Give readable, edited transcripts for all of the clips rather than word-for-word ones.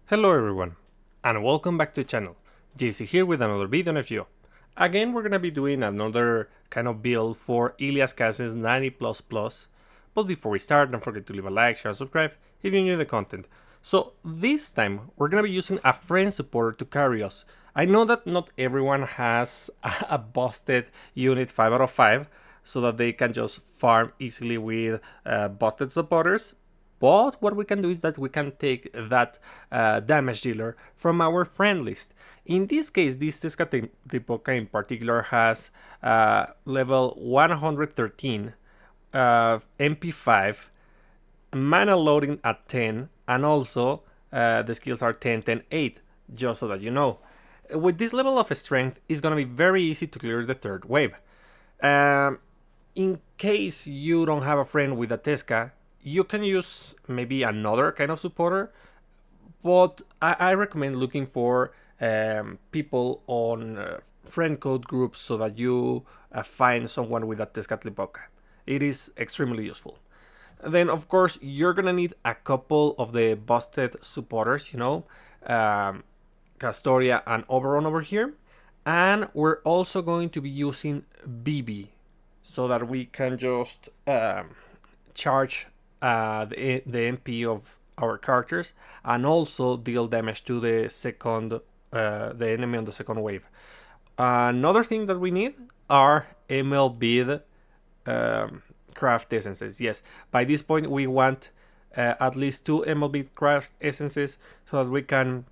Hello everyone, and welcome back to the channel. JC here with another video on FGO. Again, we're gonna be doing another kind of build for Illya's Castles 90++. But before we start, don't forget to leave a like, share, and subscribe if you enjoy the content. So this time, we're gonna be using a friend supporter to carry us. I know that not everyone has a busted unit 5 out of 5, so that they can just farm easily with busted supporters. But what we can do is that we can take that damage dealer from our friend list. In this case, this Tezca in particular has level 113, MP5, mana loading at 10, and also the skills are 10, 10, 8, just so that you know. With this level of strength, it's going to be very easy to clear the third wave. In case you don't have a friend with a Tezca, you can use maybe another kind of supporter, but I recommend looking for people on friend code groups so that you find someone with a Tezca. It is extremely useful. Then, of course, you're gonna need a couple of the busted supporters, Castoria and Oberon over here. And we're also going to be using BB so that we can just charge the MP of our characters and also deal damage to the enemy on the second wave. Another thing that we need are ML bead craft essences. Yes, by this point we want at least 2 ML bead craft essences so that we can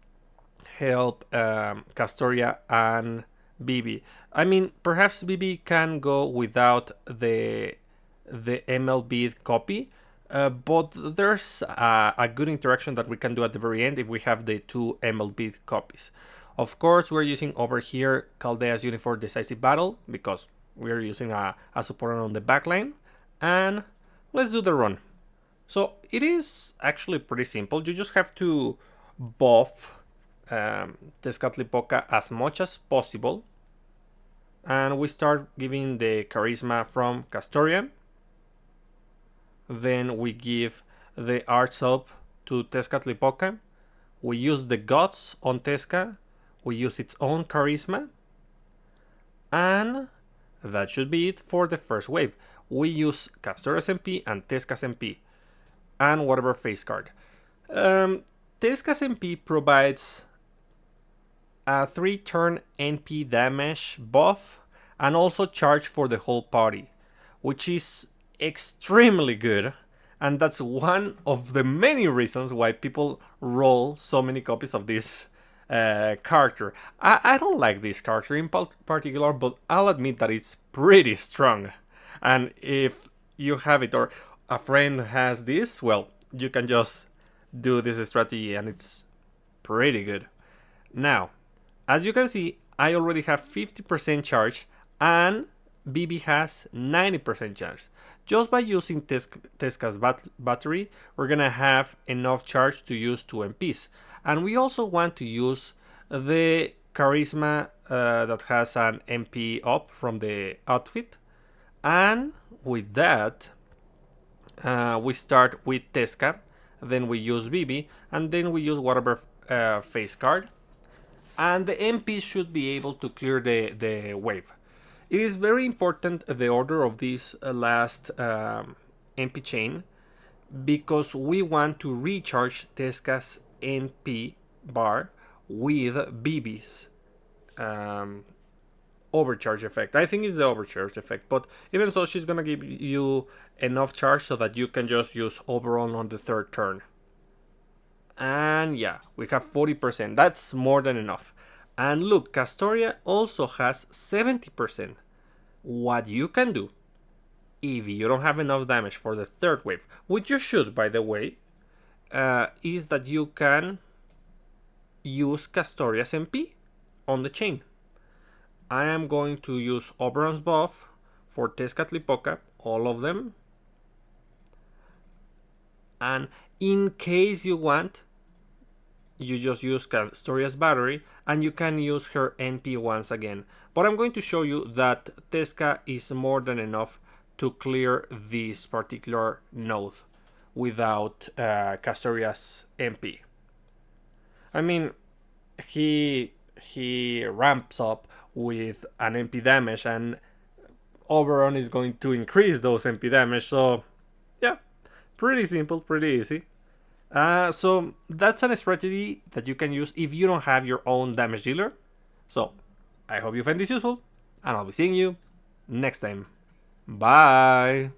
help Castoria and BB. I mean, perhaps BB can go without the ML bead copy, but there's a good interaction that we can do at the very end if we have the 2 MLB copies. Of course, we're using over here Caldea's unit for decisive battle because we're using a supporter on the backline. And let's do the run. So it is actually pretty simple. You just have to buff Tezcatlipoca as much as possible. And we start giving the charisma from Castoria. Then we give the arts up to Tezcatlipoca. We use the guts on Tezca. We use its own charisma. And that should be it for the first wave. We use Castoria's MP and Tezca's MP. And whatever face card. Tezca's MP provides a 3-turn NP damage buff and also charge for the whole party, which is extremely good, and that's one of the many reasons why people roll so many copies of this character. I don't like this character in particular, but I'll admit that it's pretty strong, and if you have it or a friend has this, well, you can just do this strategy and it's pretty good. Now, as you can see, I already have 50% charge and BB has 90% charge. Just by using Tezca's battery, we're gonna have enough charge to use 2 MPs. And we also want to use the charisma that has an MP up from the outfit. And with that, we start with Tezca, then we use BB, and then we use whatever face card. And the MP should be able to clear the wave. It is very important the order of this last MP chain because we want to recharge Tezca's NP bar with BB's overcharge effect. I think it's the overcharge effect, but even so, she's gonna give you enough charge so that you can just use Oberon on the third turn. And yeah, we have 40%. That's more than enough. And look, Castoria also has 70%. What you can do, if you don't have enough damage for the third wave, which you should, by the way, is that you can use Castoria's MP on the chain. I am going to use Oberon's buff for Tezcatlipoca, all of them. And in case you want, you just use Castoria's battery and you can use her NP once again. But I'm going to show you that Tezca is more than enough to clear this particular node without Castoria's MP. I mean, he ramps up with an MP damage, and Oberon is going to increase those MP damage. So yeah, pretty simple, pretty easy. So that's a strategy that you can use if you don't have your own damage dealer. So I hope you find this useful, and I'll be seeing you next time. Bye!